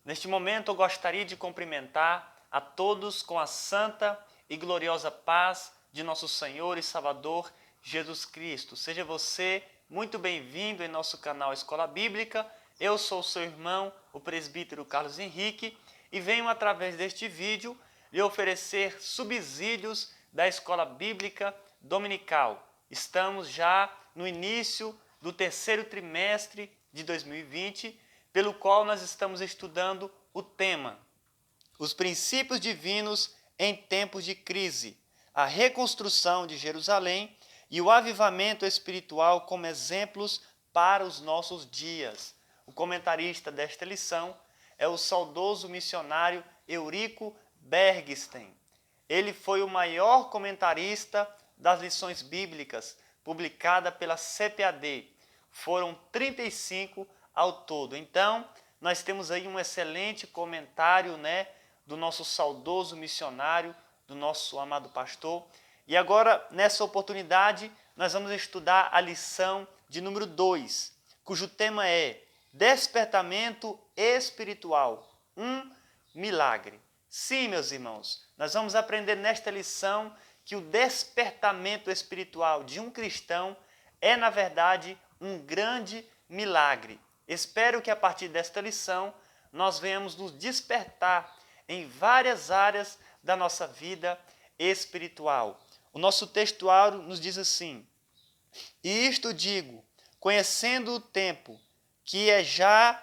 Neste momento eu gostaria de cumprimentar a todos com a santa e gloriosa paz de nosso Senhor e Salvador Jesus Cristo. Seja você muito bem-vindo em nosso canal Escola Bíblica. Eu sou seu irmão, o presbítero Carlos Henrique, e venho através deste vídeo lhe oferecer subsídios da Escola Bíblica Dominical. Estamos já no início do terceiro trimestre de 2020, pelo qual nós estamos estudando o tema Os princípios divinos em tempos de crise, a reconstrução de Jerusalém e o avivamento espiritual como exemplos para os nossos dias. O comentarista desta lição é o saudoso missionário Eurico Bergsten. Ele foi o maior comentarista das lições bíblicas, publicada pela CPAD. Foram 35 ao todo. Então, nós temos aí um excelente comentário, do nosso saudoso missionário, do nosso amado pastor. E agora, nessa oportunidade, nós vamos estudar a lição de número 2, cujo tema é Despertamento Espiritual, um milagre. Sim, meus irmãos, nós vamos aprender nesta lição que o despertamento espiritual de um cristão é, na verdade, um grande milagre. Espero que a partir desta lição nós venhamos nos despertar em várias áreas da nossa vida espiritual. O nosso textuário nos diz assim: E isto digo, conhecendo o tempo, que é já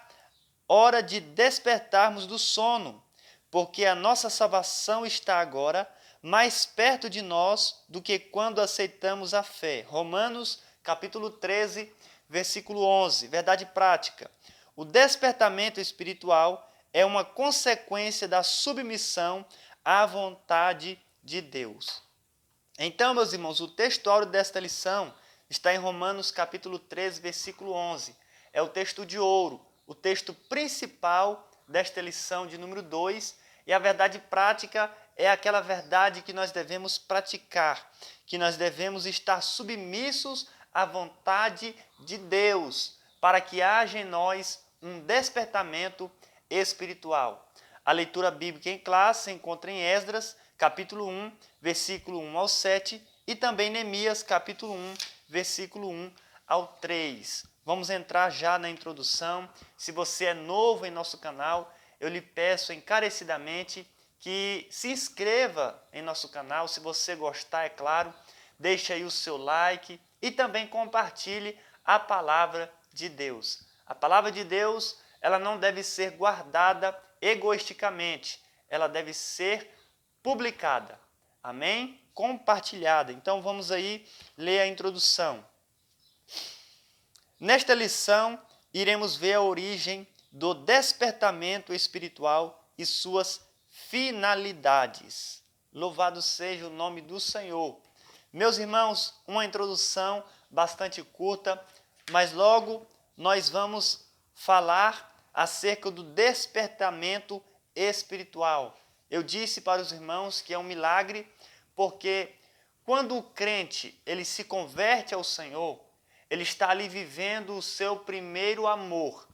hora de despertarmos do sono, porque a nossa salvação está agora mais perto de nós do que quando aceitamos a fé. Romanos, capítulo 13, versículo 11. Verdade prática. O despertamento espiritual é uma consequência da submissão à vontade de Deus. Então, meus irmãos, o textuário desta lição está em Romanos, capítulo 13, versículo 11. É o texto de ouro, o texto principal desta lição de número 2, e a verdade prática é aquela verdade que nós devemos praticar, que nós devemos estar submissos à vontade de Deus, para que haja em nós um despertamento espiritual. A leitura bíblica em classe se encontra em Esdras, capítulo 1, versículo 1 ao 7, e também Neemias, capítulo 1, versículo 1 ao 3. Vamos entrar já na introdução. Se você é novo em nosso canal, eu lhe peço encarecidamente que se inscreva em nosso canal. Se você gostar, é claro, deixe aí o seu like e também compartilhe a palavra de Deus. A palavra de Deus, ela não deve ser guardada egoisticamente, ela deve ser publicada. Amém? Compartilhada. Então vamos aí ler a introdução. Nesta lição, iremos ver a origem do despertamento espiritual e suas finalidades. Louvado seja o nome do Senhor. Meus irmãos, uma introdução bastante curta, mas logo nós vamos falar acerca do despertamento espiritual. Eu disse para os irmãos que é um milagre, porque quando o crente ele se converte ao Senhor, ele está ali vivendo o seu primeiro amor.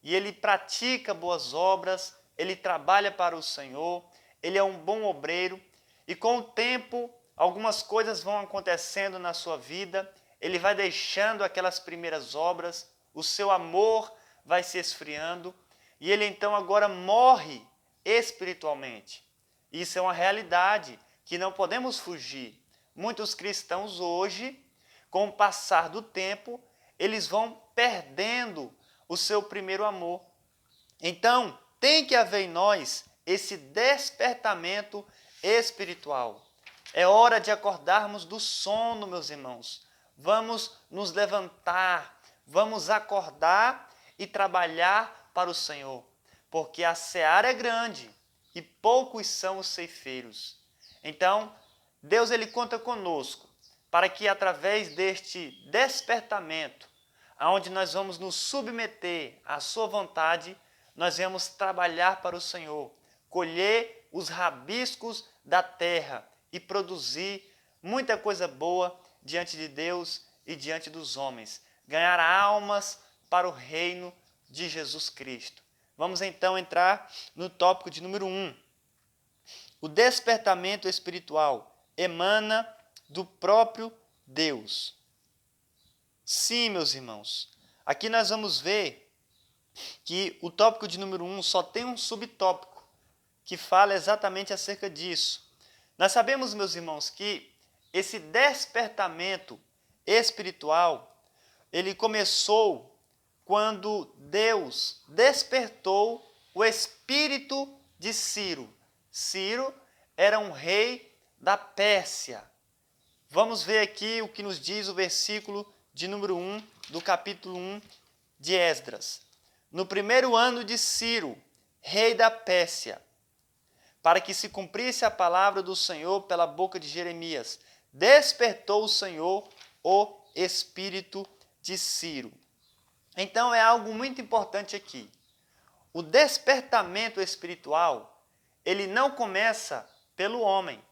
E ele pratica boas obras, ele trabalha para o Senhor, ele é um bom obreiro. E com o tempo, algumas coisas vão acontecendo na sua vida, ele vai deixando aquelas primeiras obras, o seu amor vai se esfriando, e ele então agora morre espiritualmente. Isso é uma realidade que não podemos fugir. Muitos cristãos hoje, com o passar do tempo, eles vão perdendo o seu primeiro amor. Então, tem que haver em nós esse despertamento espiritual. É hora de acordarmos do sono, meus irmãos. Vamos nos levantar, vamos acordar e trabalhar para o Senhor, porque a seara é grande e poucos são os ceifeiros. Então, Deus ele conta conosco para que através deste despertamento, aonde nós vamos nos submeter à sua vontade, nós vamos trabalhar para o Senhor, colher os rabiscos da terra e produzir muita coisa boa diante de Deus e diante dos homens. Ganhar almas para o reino de Jesus Cristo. Vamos então entrar no tópico de número 1. O despertamento espiritual emana do próprio Deus. Sim, meus irmãos, aqui nós vamos ver que o tópico de número 1 só tem um subtópico que fala exatamente acerca disso. Nós sabemos, meus irmãos, que esse despertamento espiritual, ele começou quando Deus despertou o espírito de Ciro. Ciro era um rei da Pérsia. Vamos ver aqui o que nos diz o versículo de número 1 do capítulo 1 de Esdras. No primeiro ano de Ciro, rei da Pérsia, para que se cumprisse a palavra do Senhor pela boca de Jeremias, despertou o Senhor o espírito de Ciro. Então é algo muito importante aqui. O despertamento espiritual, ele não começa pelo homem.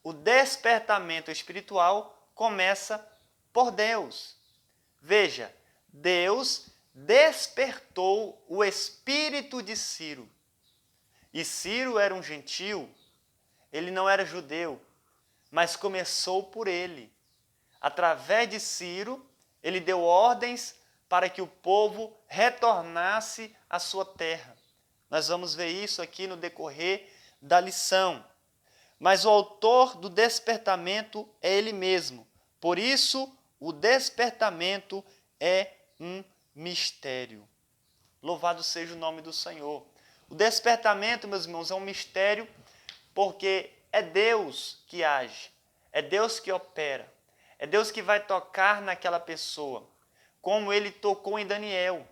O despertamento espiritual começa por Deus. Veja, Deus despertou o espírito de Ciro. E Ciro era um gentil, ele não era judeu, mas começou por ele. Através de Ciro, ele deu ordens para que o povo retornasse à sua terra. Nós vamos ver isso aqui no decorrer da lição. Mas o autor do despertamento é ele mesmo. Por isso, o despertamento é um mistério. Louvado seja o nome do Senhor. O despertamento, meus irmãos, é um mistério porque é Deus que age, é Deus que opera, é Deus que vai tocar naquela pessoa, como ele tocou em Daniel.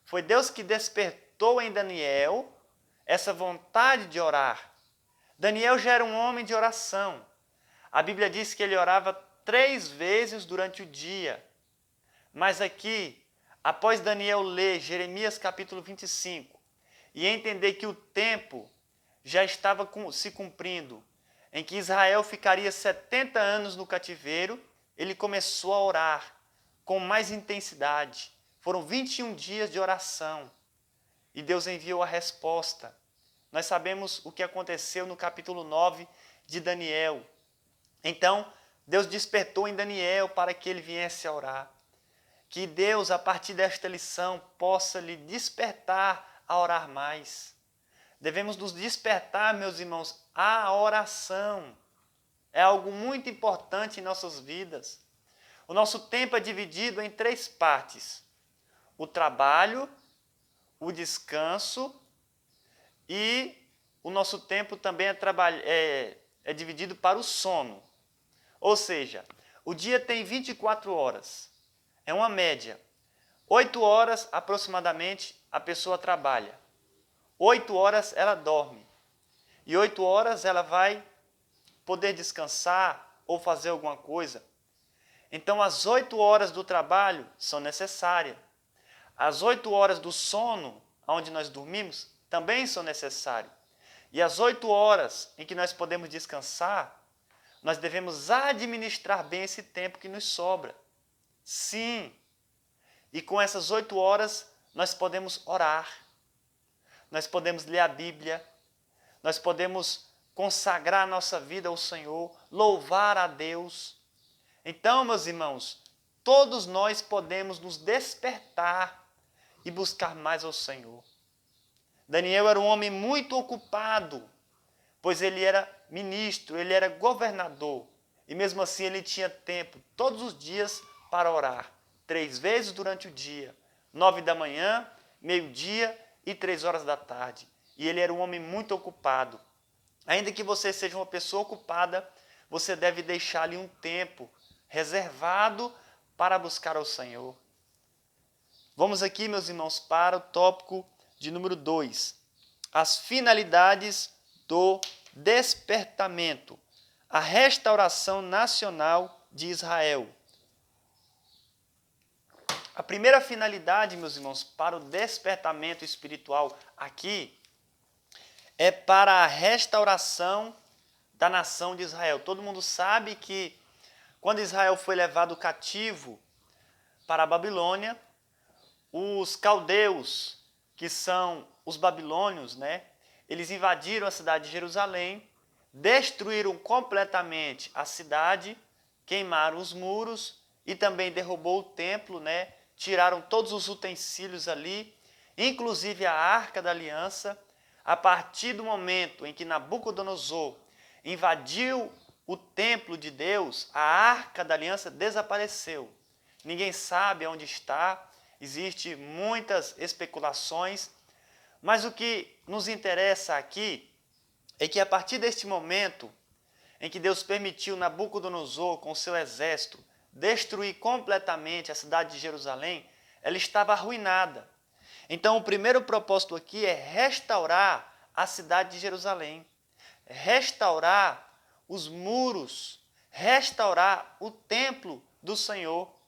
Foi Deus que despertou em Daniel essa vontade de orar. Daniel já era um homem de oração. A Bíblia diz que ele orava 3 vezes durante o dia. Mas aqui, após Daniel ler Jeremias capítulo 25 e entender que o tempo já estava se cumprindo, em que Israel ficaria 70 anos no cativeiro, ele começou a orar com mais intensidade. Foram 21 dias de oração e Deus enviou a resposta. Nós sabemos o que aconteceu no capítulo 9 de Daniel. Então, Deus despertou em Daniel para que ele viesse a orar. Que Deus, a partir desta lição, possa lhe despertar a orar mais. Devemos nos despertar, meus irmãos, à oração. É algo muito importante em nossas vidas. O nosso tempo é dividido em 3 partes: o trabalho, o descanso e o nosso tempo também é dividido para o sono. Ou seja, o dia tem 24 horas. É uma média. 8 horas aproximadamente a pessoa trabalha. 8 horas ela dorme. E 8 horas ela vai poder descansar ou fazer alguma coisa. Então as 8 horas do trabalho são necessárias. As 8 horas do sono, onde nós dormimos, também são necessárias. E as 8 horas em que nós podemos descansar, nós devemos administrar bem esse tempo que nos sobra. Sim. E com essas 8 horas, nós podemos orar. Nós podemos ler a Bíblia. Nós podemos consagrar a nossa vida ao Senhor, louvar a Deus. Então, meus irmãos, todos nós podemos nos despertar e buscar mais ao Senhor. Daniel era um homem muito ocupado, pois ele era ministro, ele era governador. E mesmo assim ele tinha tempo todos os dias para orar. 3 vezes durante o dia, 9 da manhã, meio-dia e 3 horas da tarde. E ele era um homem muito ocupado. Ainda que você seja uma pessoa ocupada, você deve deixar ali um tempo reservado para buscar ao Senhor. Vamos aqui, meus irmãos, para o tópico de número 2. As finalidades do despertamento. A restauração nacional de Israel. A primeira finalidade, meus irmãos, para o despertamento espiritual aqui é para a restauração da nação de Israel. Todo mundo sabe que quando Israel foi levado cativo para a Babilônia, os caldeus, que são os babilônios, né? Eles invadiram a cidade de Jerusalém, destruíram completamente a cidade, queimaram os muros e também derrubou o templo, né? Tiraram todos os utensílios ali, inclusive a Arca da Aliança. A partir do momento em que Nabucodonosor invadiu o templo de Deus, a Arca da Aliança desapareceu. Ninguém sabe onde está, existem muitas especulações, mas o que nos interessa aqui é que a partir deste momento em que Deus permitiu Nabucodonosor com seu exército destruir completamente a cidade de Jerusalém, ela estava arruinada. Então o primeiro propósito aqui é restaurar a cidade de Jerusalém, restaurar os muros, restaurar o templo do Senhor.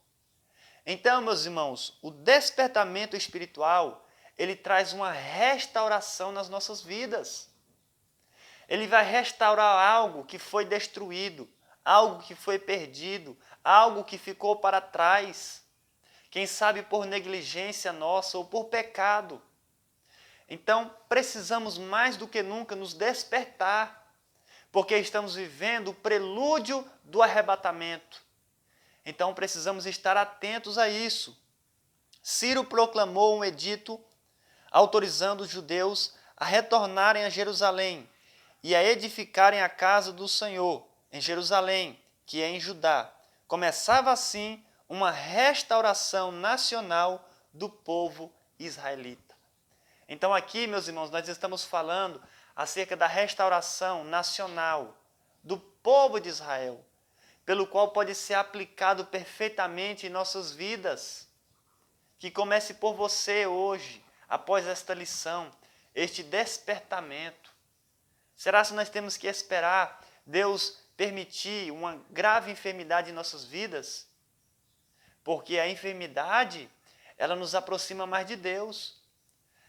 Então, meus irmãos, o despertamento espiritual, ele traz uma restauração nas nossas vidas. Ele vai restaurar algo que foi destruído, algo que foi perdido, algo que ficou para trás. Quem sabe por negligência nossa ou por pecado. Então, precisamos mais do que nunca nos despertar, porque estamos vivendo o prelúdio do arrebatamento. Então, precisamos estar atentos a isso. Ciro proclamou um edito autorizando os judeus a retornarem a Jerusalém e a edificarem a casa do Senhor em Jerusalém, que é em Judá. Começava assim uma restauração nacional do povo israelita. Então aqui, meus irmãos, nós estamos falando acerca da restauração nacional do povo de Israel, pelo qual pode ser aplicado perfeitamente em nossas vidas. Que comece por você hoje, após esta lição, este despertamento. Será que nós temos que esperar Deus permitir uma grave enfermidade em nossas vidas? Porque a enfermidade, ela nos aproxima mais de Deus.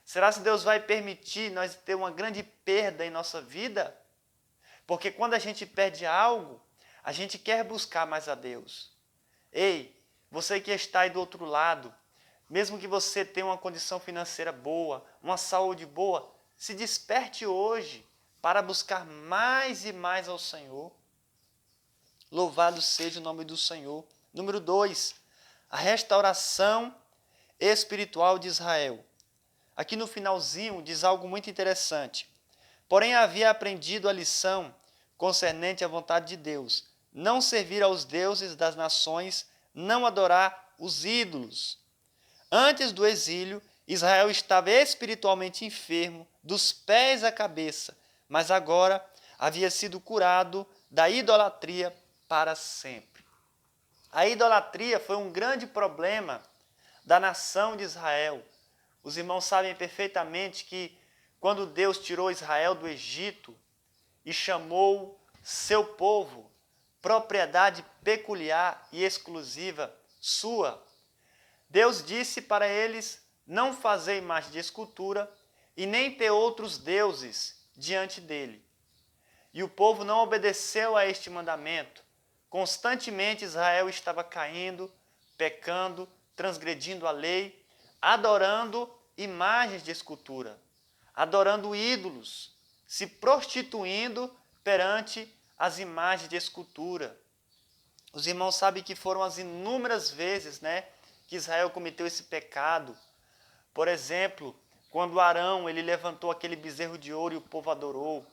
Será que Deus vai permitir nós ter uma grande perda em nossa vida? Porque quando a gente perde algo, a gente quer buscar mais a Deus. Ei, você que está aí do outro lado, mesmo que você tenha uma condição financeira boa, uma saúde boa, se desperte hoje para buscar mais e mais ao Senhor. Louvado seja o nome do Senhor. Número 2, a restauração espiritual de Israel. Aqui no finalzinho diz algo muito interessante. Porém havia aprendido a lição concernente à vontade de Deus, não servir aos deuses das nações, não adorar os ídolos. Antes do exílio, Israel estava espiritualmente enfermo, dos pés à cabeça, mas agora havia sido curado da idolatria para sempre. A idolatria foi um grande problema da nação de Israel. Os irmãos sabem perfeitamente que quando Deus tirou Israel do Egito e chamou seu povo, propriedade peculiar e exclusiva sua, Deus disse para eles não fazer imagem de escultura e nem ter outros deuses diante dele. E o povo não obedeceu a este mandamento. Constantemente Israel estava caindo, pecando, transgredindo a lei, adorando imagens de escultura, adorando ídolos, se prostituindo perante as imagens de escultura. Os irmãos sabem que foram as inúmeras vezes, né, que Israel cometeu esse pecado. Por exemplo, quando Arão ele levantou aquele bezerro de ouro e o povo adorou.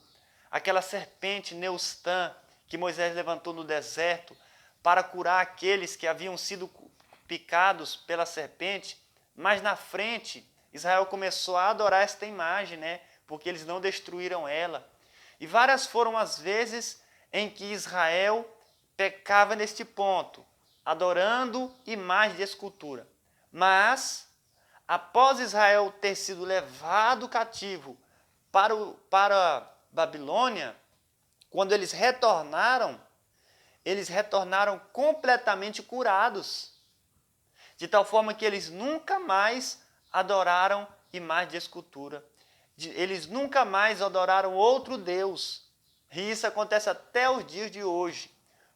Aquela serpente Neustã que Moisés levantou no deserto para curar aqueles que haviam sido picados pela serpente. Mas na frente, Israel começou a adorar esta imagem, né, porque eles não destruíram ela. E várias foram as vezes em que Israel pecava neste ponto, adorando imagem de escultura. Mas, após Israel ter sido levado cativo para a Babilônia, quando eles retornaram completamente curados, de tal forma que eles nunca mais adoraram imagem de escultura. Eles nunca mais adoraram outro Deus. E isso acontece até os dias de hoje.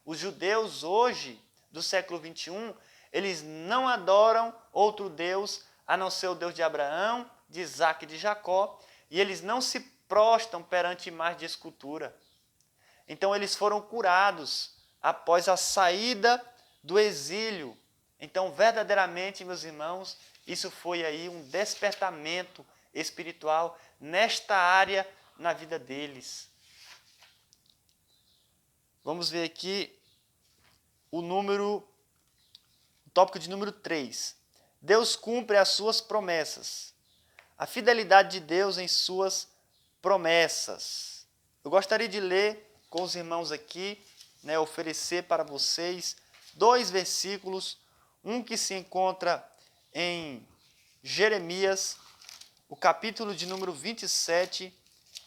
Os judeus hoje, do século 21, eles não adoram outro Deus a não ser o Deus de Abraão, de Isaac e de Jacó, e eles não se prostam perante imagens de escultura. Então eles foram curados após a saída do exílio. Então, verdadeiramente, meus irmãos, isso foi aí um despertamento espiritual nesta área na vida deles. Vamos ver aqui o tópico de número 3. Deus cumpre as suas promessas. A fidelidade de Deus em suas promessas. Eu gostaria de ler com os irmãos aqui, oferecer para vocês 2 versículos, um que se encontra em Jeremias, o capítulo de número 27.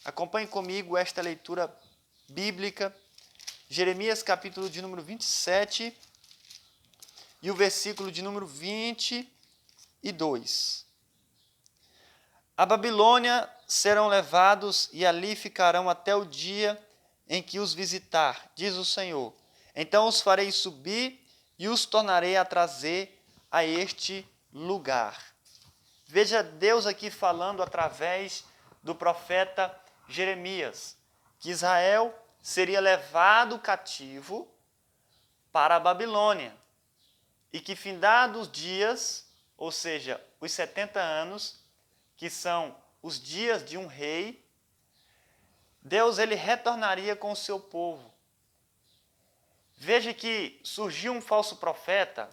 Acompanhe comigo esta leitura bíblica. Jeremias, capítulo de número 27, e o versículo de número 22. A Babilônia serão levados e ali ficarão até o dia em que os visitar, diz o Senhor. Então os farei subir e os tornarei a trazer a este lugar. Veja Deus aqui falando através do profeta Jeremias, que Israel seria levado cativo para a Babilônia e que findados os dias, ou seja, os 70 anos, que são os dias de um rei, Deus ele retornaria com o seu povo. Veja que surgiu um falso profeta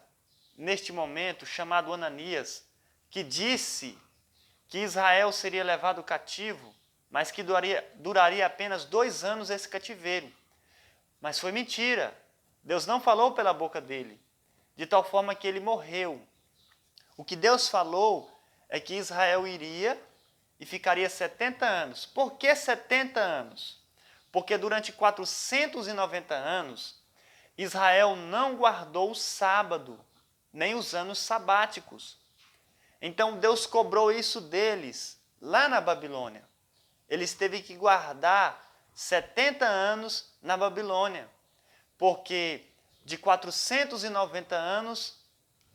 neste momento, chamado Ananias, que disse que Israel seria levado cativo, mas que duraria apenas 2 anos esse cativeiro. Mas foi mentira. Deus não falou pela boca dele, de tal forma que ele morreu. O que Deus falou é que Israel iria e ficaria 70 anos. Por que 70 anos? Porque durante 490 anos, Israel não guardou o sábado, nem os anos sabáticos. Então Deus cobrou isso deles, lá na Babilônia. Eles teve que guardar 70 anos na Babilônia, porque de 490 anos,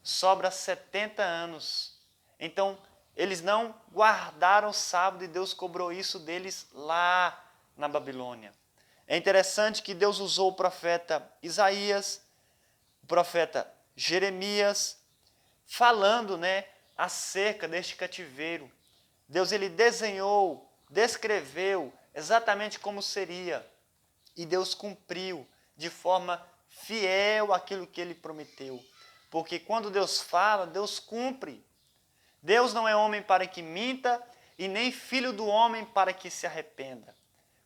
sobra 70 anos. Então, eles não guardaram o sábado e Deus cobrou isso deles lá na Babilônia. É interessante que Deus usou o profeta Isaías, o profeta Jeremias, falando, acerca deste cativeiro. Deus ele desenhou, descreveu exatamente como seria. E Deus cumpriu de forma fiel aquilo que ele prometeu. Porque quando Deus fala, Deus cumpre. Deus não é homem para que minta e nem filho do homem para que se arrependa.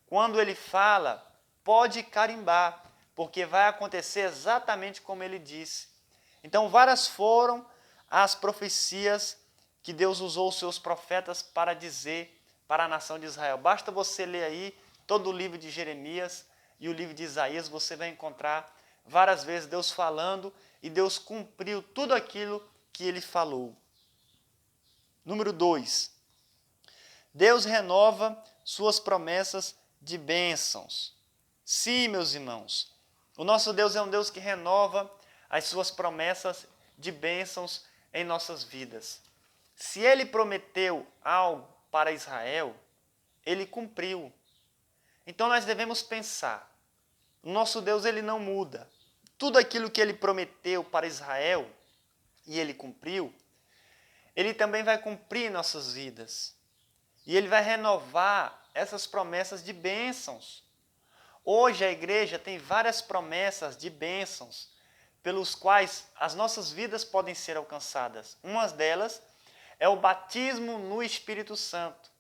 Quando ele fala, pode carimbar, porque vai acontecer exatamente como ele disse. Então, várias foram as profecias que Deus usou os seus profetas para dizer para a nação de Israel. Basta você ler aí todo o livro de Jeremias e o livro de Isaías, você vai encontrar várias vezes Deus falando e Deus cumpriu tudo aquilo que ele falou. Número 2. Deus renova suas promessas de bênçãos. Sim, meus irmãos, o nosso Deus é um Deus que renova as suas promessas de bênçãos em nossas vidas. Se ele prometeu algo para Israel, ele cumpriu. Então nós devemos pensar, o nosso Deus ele não muda. Tudo aquilo que ele prometeu para Israel e ele cumpriu, ele também vai cumprir em nossas vidas. E ele vai renovar essas promessas de bênçãos. Hoje a igreja tem várias promessas de bênçãos pelos quais as nossas vidas podem ser alcançadas. Uma delas é o batismo no Espírito Santo.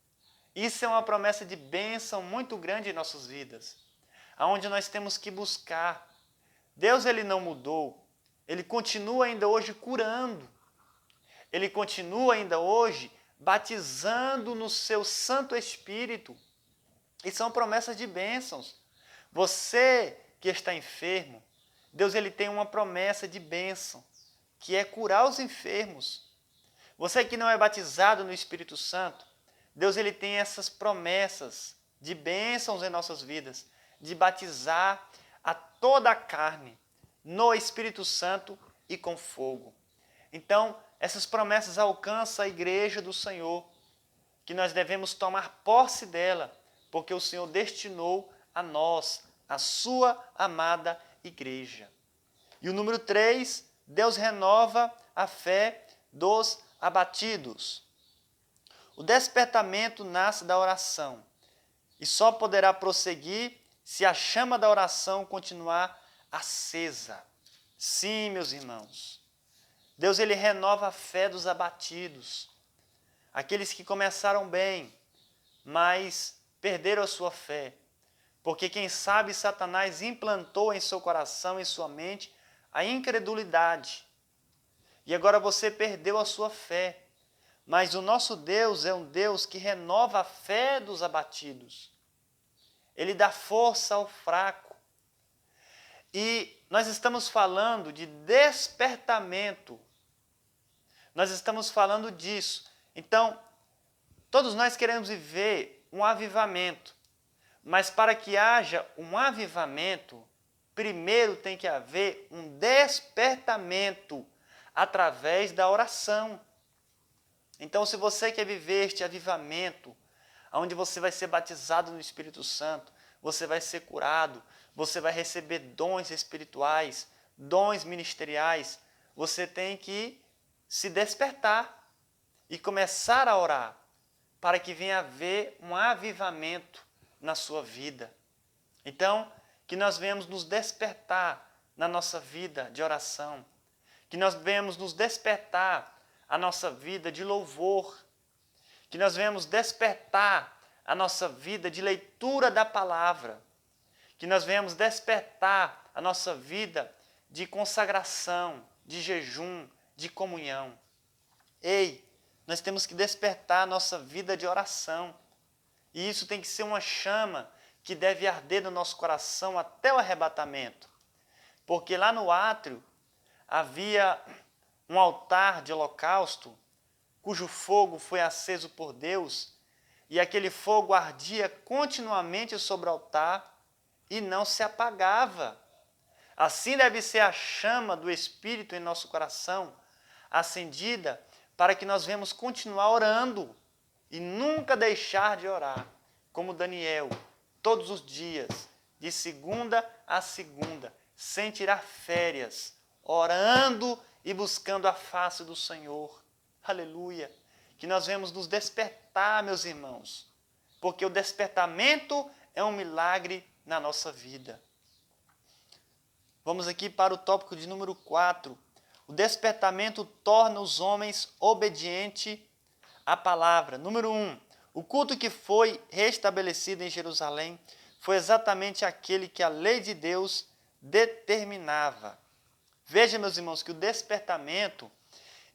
Isso é uma promessa de bênção muito grande em nossas vidas, aonde nós temos que buscar. Deus ele não mudou, ele continua ainda hoje curando, ele continua ainda hoje batizando no seu Santo Espírito. E são promessas de bênçãos. Você que está enfermo, Deus ele tem uma promessa de bênção, que é curar os enfermos. Você que não é batizado no Espírito Santo, Deus ele tem essas promessas de bênçãos em nossas vidas, de batizar a toda a carne no Espírito Santo e com fogo. Então, essas promessas alcançam a igreja do Senhor. que nós devemos tomar posse dela, porque o Senhor destinou a nós, a sua amada igreja. E o número 3, Deus renova a fé dos abatidos. O despertamento nasce da oração e só poderá prosseguir se a chama da oração continuar acesa. Sim, meus irmãos, Deus ele renova a fé dos abatidos, aqueles que começaram bem, mas perderam a sua fé, porque quem sabe Satanás implantou em seu coração, em sua mente, a incredulidade. E agora você perdeu a sua fé. Mas o nosso Deus é um Deus que renova a fé dos abatidos. Ele dá força ao fraco. E nós estamos falando de despertamento. Nós estamos falando disso. Então, todos nós queremos viver um avivamento. Mas para que haja um avivamento, primeiro tem que haver um despertamento através da oração. Então, se você quer viver este avivamento, onde você vai ser batizado no Espírito Santo, você vai ser curado, você vai receber dons espirituais, dons ministeriais, você tem que se despertar e começar a orar, para que venha haver um avivamento na sua vida. Então, que nós venhamos nos despertar na nossa vida de oração, que nós venhamos nos despertar a nossa vida de louvor, que nós venhamos despertar a nossa vida de leitura da palavra, que nós venhamos despertar a nossa vida de consagração, de jejum, de comunhão. Ei, nós temos que despertar a nossa vida de oração, e isso tem que ser uma chama que deve arder no nosso coração até o arrebatamento, porque lá no átrio havia um altar de holocausto, cujo fogo foi aceso por Deus, e aquele fogo ardia continuamente sobre o altar e não se apagava. Assim deve ser a chama do Espírito em nosso coração, acendida, para que nós venhamos continuar orando e nunca deixar de orar, como Daniel, todos os dias, de segunda a segunda, sem tirar férias, orando e buscando a face do Senhor. Aleluia! Que nós venhamos nos despertar, meus irmãos, porque o despertamento é um milagre na nossa vida. Vamos aqui para o tópico de número 4. O despertamento torna os homens obedientes à palavra. Número 1. O culto que foi restabelecido em Jerusalém foi exatamente aquele que a lei de Deus determinava. Veja, meus irmãos, que o despertamento,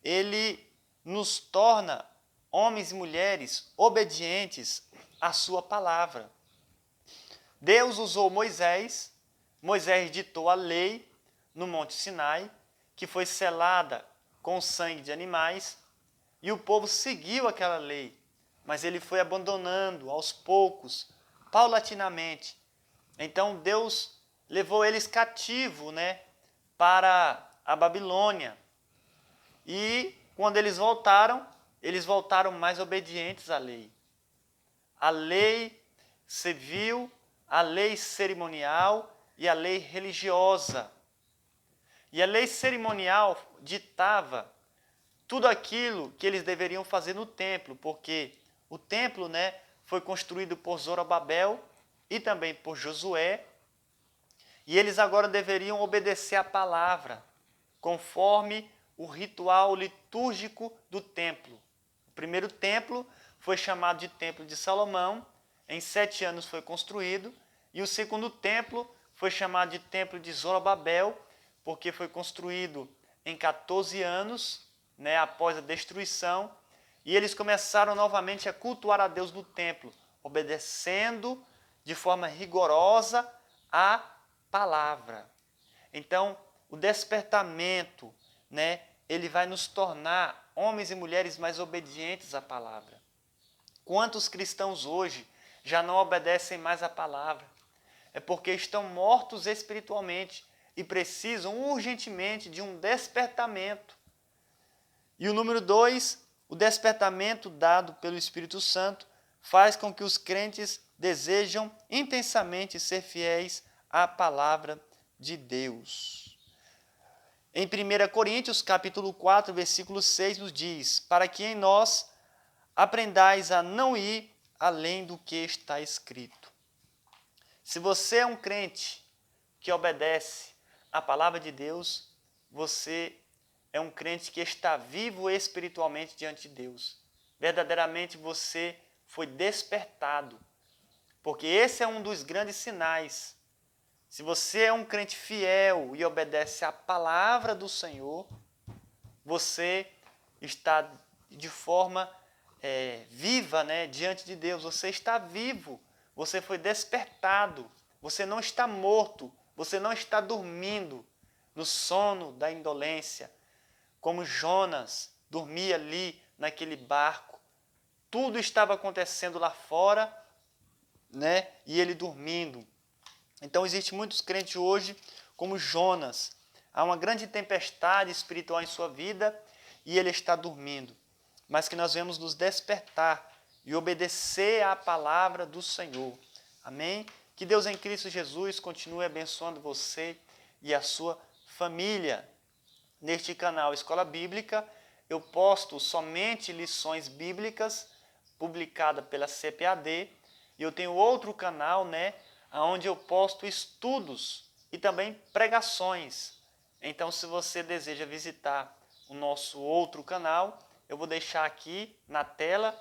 ele nos torna homens e mulheres obedientes à sua palavra. Deus usou Moisés, Moisés ditou a lei no Monte Sinai, que foi selada com o sangue de animais, e o povo seguiu aquela lei, mas ele foi abandonando aos poucos, paulatinamente. Então Deus levou eles cativos, para a Babilônia. E quando eles voltaram mais obedientes à lei. A lei civil, a lei cerimonial e a lei religiosa. E a lei cerimonial ditava tudo aquilo que eles deveriam fazer no templo, porque o templo, foi construído por Zorobabel e também por Josué, e eles agora deveriam obedecer à palavra, conforme o ritual litúrgico do templo. O primeiro templo foi chamado de Templo de Salomão, em 7 anos foi construído, e o segundo templo foi chamado de Templo de Zorobabel, porque foi construído em 14 anos, após a destruição, e eles começaram novamente a cultuar a Deus no templo, obedecendo de forma rigorosa a palavra. Então, o despertamento, ele vai nos tornar homens e mulheres mais obedientes à palavra. Quantos cristãos hoje já não obedecem mais à palavra? É porque estão mortos espiritualmente e precisam urgentemente de um despertamento. E o número 2, O despertamento dado pelo Espírito Santo faz com que os crentes desejam intensamente ser fiéis à palavra de Deus. Em 1 Coríntios, capítulo 4, versículo 6, nos diz: para que em nós aprendais a não ir além do que está escrito. Se você é um crente que obedece à palavra de Deus, você é um crente que está vivo espiritualmente diante de Deus. Verdadeiramente você foi despertado, porque esse é um dos grandes sinais. Se você é um crente fiel e obedece à palavra do Senhor, você está de forma viva, né, diante de Deus. Você está vivo, você foi despertado, você não está morto, você não está dormindo no sono da indolência, como Jonas dormia ali naquele barco. Tudo estava acontecendo lá fora, né, e ele dormindo. Então, existem muitos crentes hoje, como Jonas. Há uma grande tempestade espiritual em sua vida e ele está dormindo. Mas que nós vamos nos despertar e obedecer à palavra do Senhor. Amém? Que Deus em Cristo Jesus continue abençoando você e a sua família. Neste canal Escola Bíblica, eu posto somente lições bíblicas publicadas pela CPAD. E eu tenho outro canal, né, onde eu posto estudos e também pregações. Então, se você deseja visitar o nosso outro canal, eu vou deixar aqui na tela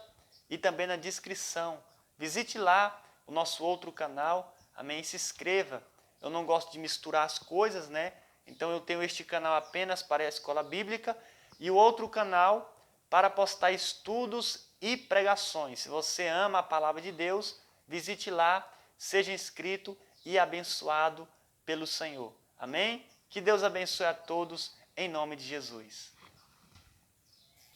e também na descrição. Visite lá o nosso outro canal, amém? Se inscreva. Eu não gosto de misturar as coisas, né? Então, eu tenho este canal apenas para a Escola Bíblica e o outro canal para postar estudos e pregações. Se você ama a palavra de Deus, visite lá, seja inscrito e abençoado pelo Senhor. Amém? Que Deus abençoe a todos em nome de Jesus.